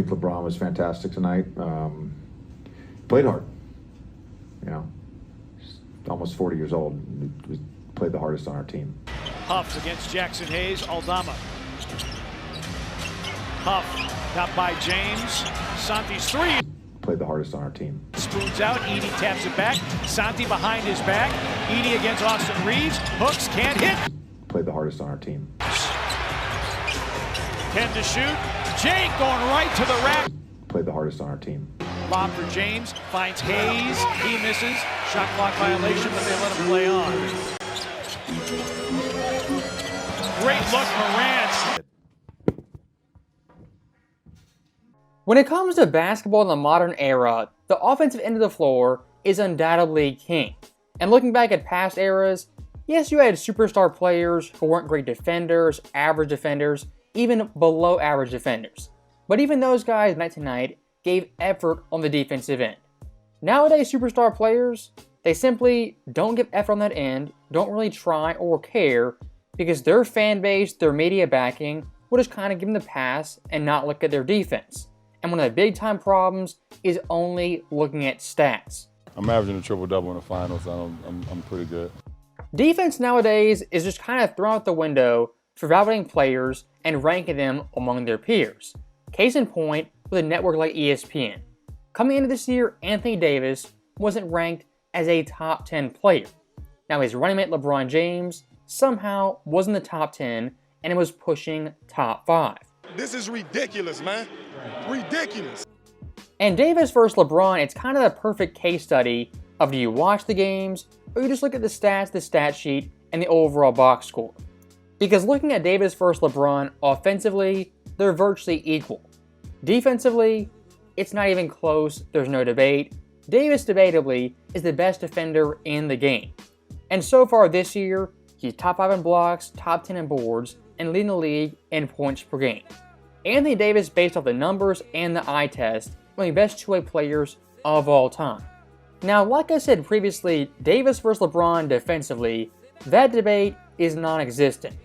think LeBron was fantastic tonight. Played hard. You know, he's almost 40 years old. He played the hardest on our team. Huffs against Jackson Hayes. Aldama. Huff got by James. Santi's three. Played the hardest on our team. Spoons out. Edey taps it back. Santi behind his back. Edey against Austin Reeves. Hooks can't hit. Played the hardest on our team. 10 to shoot. Jake going right to the rack. Played the hardest on our team. Lob for James. Finds Hayes. He misses. Shot clock violation, but they let him play on. Great look, Morant. When it comes to basketball in the modern era, the offensive end of the floor is undoubtedly king. And looking back at past eras, yes, you had superstar players who weren't great defenders, average defenders, even below average defenders. But even those guys night to night gave effort on the defensive end. Nowadays, superstar players, they simply don't give effort on that end, don't really try or care, because their fan base, their media backing, will just kind of give them the pass and not look at their defense. And one of the big time problems is only looking at stats. I'm averaging a triple-double in the finals, so I'm pretty good. Defense nowadays is just kind of thrown out the window for validating players and ranking them among their peers. Case in point with a network like ESPN. Coming into this year, Anthony Davis wasn't ranked as a top 10 player. Now his running mate LeBron James somehow was in the top 10 and it was pushing top 5. This is ridiculous, man. Ridiculous. And Davis versus LeBron, it's kind of the perfect case study of do you watch the games or you just look at the stats, the stat sheet, and the overall box score. Because looking at Davis versus LeBron offensively, they're virtually equal. Defensively, it's not even close, there's no debate. Davis debatably is the best defender in the game. And so far this year, he's top 5 in blocks, top 10 in boards, and leading the league in points per game. Anthony Davis, based off the numbers and the eye test, one of the best two-way players of all time. Now, like I said previously, Davis versus LeBron defensively, that debate is non-existent.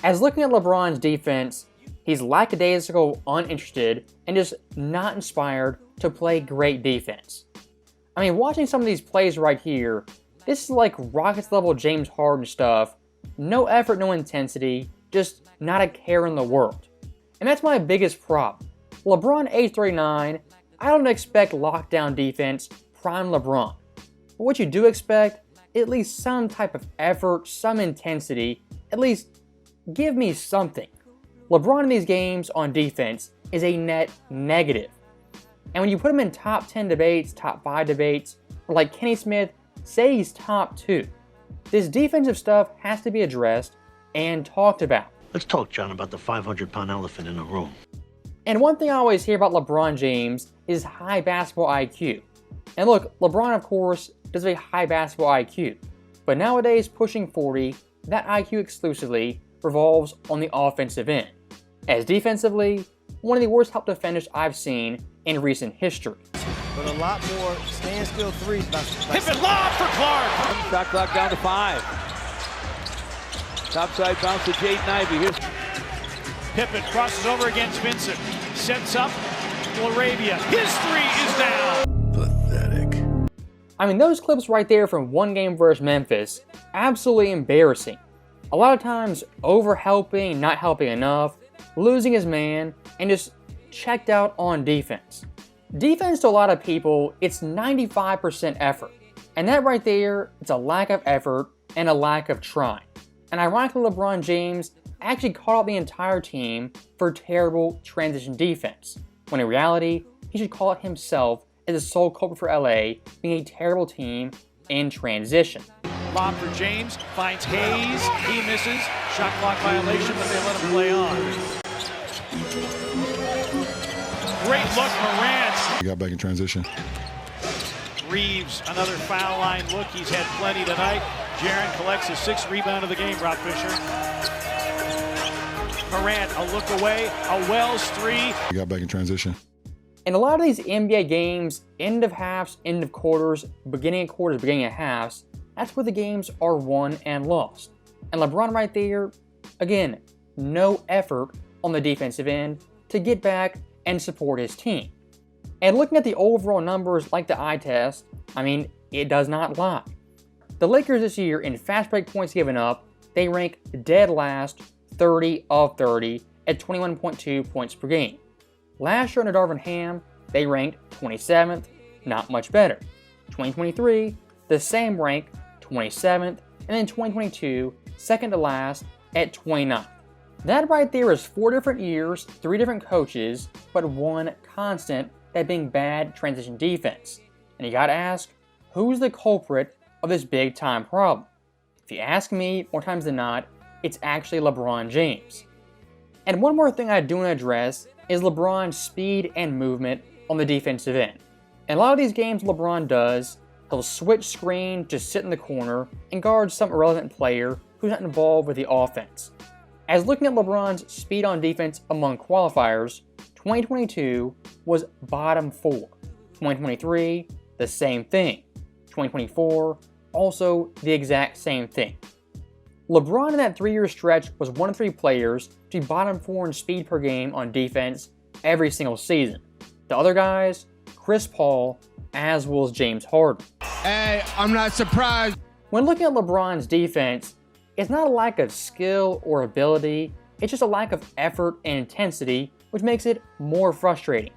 As looking at LeBron's defense, he's lackadaisical, uninterested, and just not inspired to play great defense. I mean, watching some of these plays right here, this is like Rockets level James Harden stuff. No effort, no intensity, just not a care in the world. And that's my biggest problem. LeBron age 39, I don't expect lockdown defense, prime LeBron. But what you do expect, at least some type of effort, some intensity, at least give me something. LeBron in these games on defense is a net negative. And when you put him in top 10 debates, top 5 debates, or like Kenny Smith, say he's top 2. This defensive stuff has to be addressed and talked about. Let's talk, John, about the 500-pound elephant in the room. And one thing I always hear about LeBron James is high basketball IQ. And look, LeBron, of course, does have a high basketball IQ. But nowadays, pushing 40, that IQ exclusively revolves on the offensive end. As defensively, one of the worst help defenders I've seen in recent history. But a lot more standstill threes. Pippen lob for Clark. Shot clock down to 5. Topside bounce to Jaden Ivey. Here's Pippen crosses over against Vincent. Sets up LaRavia. His three is down. Pathetic. I mean, those clips right there from one game versus Memphis, absolutely embarrassing. A lot of times over-helping, not helping enough, losing his man, and just checked out on defense. Defense to a lot of people, it's 95% effort. And that right there, it's a lack of effort and a lack of trying. And ironically, LeBron James actually called out the entire team for terrible transition defense, when in reality, he should call out himself as the sole culprit for LA being a terrible team in transition. Lob for James, finds Hayes, he misses. Shot clock violation, but they let him play on. Great look, Morant. He got back in transition. Reeves, another foul line look. He's had plenty tonight. Jaren collects his 6th rebound of the game, Rob Fisher. Morant, a look away, a Wells 3. He got back in transition. In a lot of these NBA games, end of halves, end of quarters, beginning of halves, that's where the games are won and lost. And LeBron right there, again, no effort on the defensive end to get back and support his team. And looking at the overall numbers like the eye test, I mean, it does not lie. The Lakers this year in fast break points given up, they rank dead last, 30 of 30 at 21.2 points per game. Last year under Darvin Ham, they ranked 27th, not much better. 2023, the same rank, 27th, and then 2022, second to last at 29th. That right there is 4 different years, 3 different coaches, but one constant, that being bad transition defense. And you gotta ask, who's the culprit of this big time problem? If you ask me, more times than not, it's actually LeBron James. And one more thing I do want to address is LeBron's speed and movement on the defensive end. In a lot of these games LeBron does, he'll switch screen, just sit in the corner, and guard some irrelevant player who's not involved with the offense. As looking at LeBron's speed on defense among qualifiers, 2022 was bottom 4. 2023, the same thing. 2024, also the exact same thing. LeBron in that 3-year stretch was one of 3 players to be bottom 4 in speed per game on defense every single season. The other guys, Chris Paul, as well as James Harden. Hey, I'm not surprised. When looking at LeBron's defense, it's not a lack of skill or ability, it's just a lack of effort and intensity, which makes it more frustrating.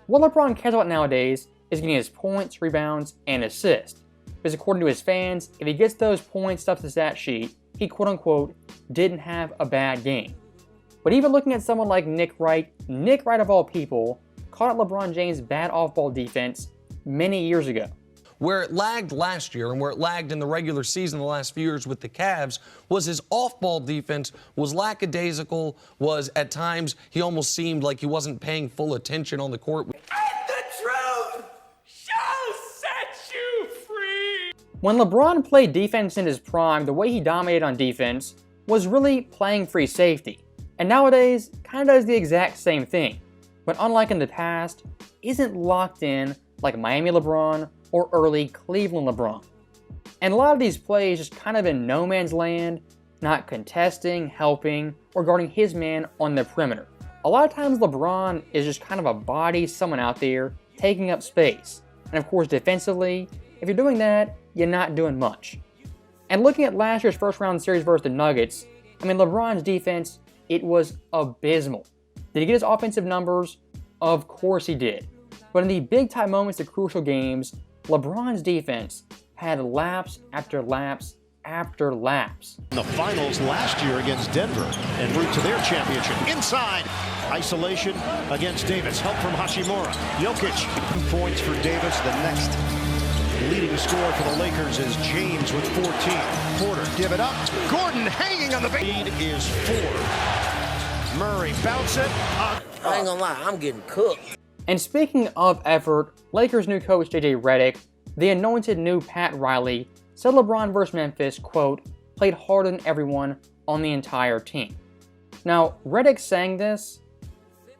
What LeBron cares about nowadays is getting his points, rebounds, and assists. Because according to his fans, if he gets those points stuff to the stat sheet, he quote-unquote didn't have a bad game. But even looking at someone like Nick Wright of all people, caught out LeBron James' bad off-ball defense many years ago. Where it lagged last year and where it lagged in the regular season the last few years with the Cavs was his off-ball defense was lackadaisical, was at times he almost seemed like he wasn't paying full attention on the court. When LeBron played defense in his prime, the way he dominated on defense was really playing free safety. And nowadays, kind of does the exact same thing. But unlike in the past, isn't locked in like Miami LeBron or early Cleveland LeBron. And a lot of these plays just kind of in no man's land, not contesting, helping, or guarding his man on the perimeter. A lot of times LeBron is just kind of a body, someone out there, taking up space. And of course defensively, if you're doing that, you're not doing much. And looking at last year's first round series versus the Nuggets, I mean LeBron's defense, it was abysmal. Did he get his offensive numbers? Of course he did. But in the big time moments, the crucial games, LeBron's defense had lapse after lapse after lapse. In the finals last year against Denver en route to their championship. Inside, isolation against Davis. Help from Hashimura. Jokic. 2 points for Davis. The next leading scorer for the Lakers is James with 14. Porter, give it up. Gordon hanging on the lead is 4. Murray, bounce it. I ain't gonna lie, I'm getting cooked. And speaking of effort, Lakers new coach JJ Redick, the anointed new Pat Riley, said LeBron vs. Memphis, quote, played harder than everyone on the entire team. Now, Redick saying this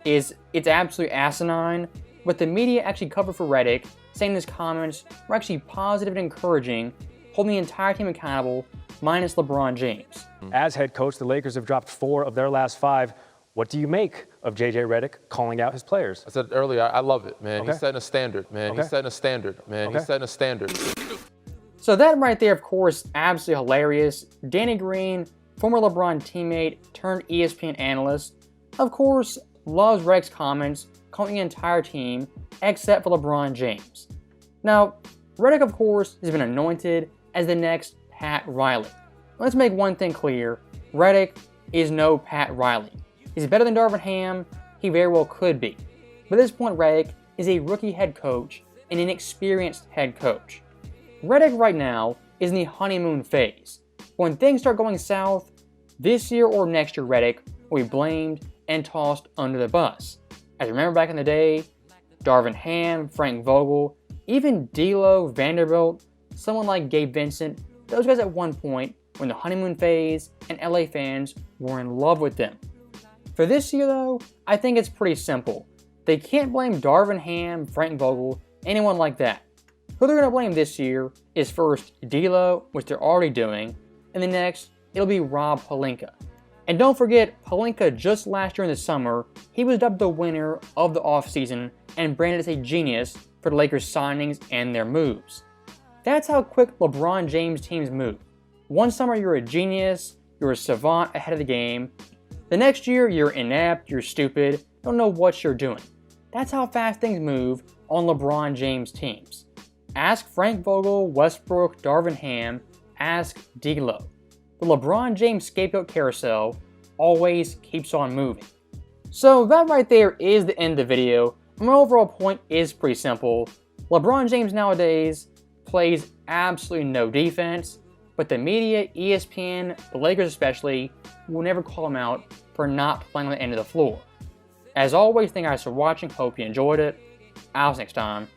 it's absolutely asinine, but the media actually covered for Redick, saying his comments were actually positive and encouraging, holding the entire team accountable, minus LeBron James. As head coach, the Lakers have dropped 4 of their last 5. What do you make of JJ Redick calling out his players? I said earlier, I love it, man. Okay. He's setting a standard, man. Okay. He's setting a standard, man. Okay. He's setting a standard. So that right there, of course, absolutely hilarious. Danny Green, former LeBron teammate turned ESPN analyst, of course, loves Redick's comments, calling the entire team, except for LeBron James. Now, Redick, of course, has been anointed as the next Pat Riley. Let's make one thing clear. Redick is no Pat Riley. He's better than Darvin Ham, he very well could be. But at this point, Redick is a rookie head coach and an inexperienced head coach. Redick right now is in the honeymoon phase. When things start going south, this year or next year, Redick will be blamed and tossed under the bus. As you remember back in the day, Darvin Ham, Frank Vogel, even D'Lo, Vanderbilt, someone like Gabe Vincent, those guys at one point were in the honeymoon phase and LA fans were in love with them. For this year though, I think it's pretty simple. They can't blame Darvin Ham, Frank Vogel, anyone like that. Who they're going to blame this year is first D'Lo, which they're already doing, and the next, it'll be Rob Pelinka. And don't forget, Pelinka just last year in the summer, he was dubbed the winner of the offseason and branded as a genius for the Lakers signings and their moves. That's how quick LeBron James teams move. One summer you're a genius, you're a savant ahead of the game. The next year you're inept, you're stupid, don't know what you're doing. That's how fast things move on LeBron James teams. Ask Frank Vogel, Westbrook, Darvin Ham, ask D'Lo. The LeBron James scapegoat carousel always keeps on moving. So that right there is the end of the video. My overall point is pretty simple. LeBron James nowadays plays absolutely no defense, but the media, ESPN, the Lakers especially, will never call him out for not playing on the end of the floor. As always, thank you guys for watching. Hope you enjoyed it. I'll see you next time.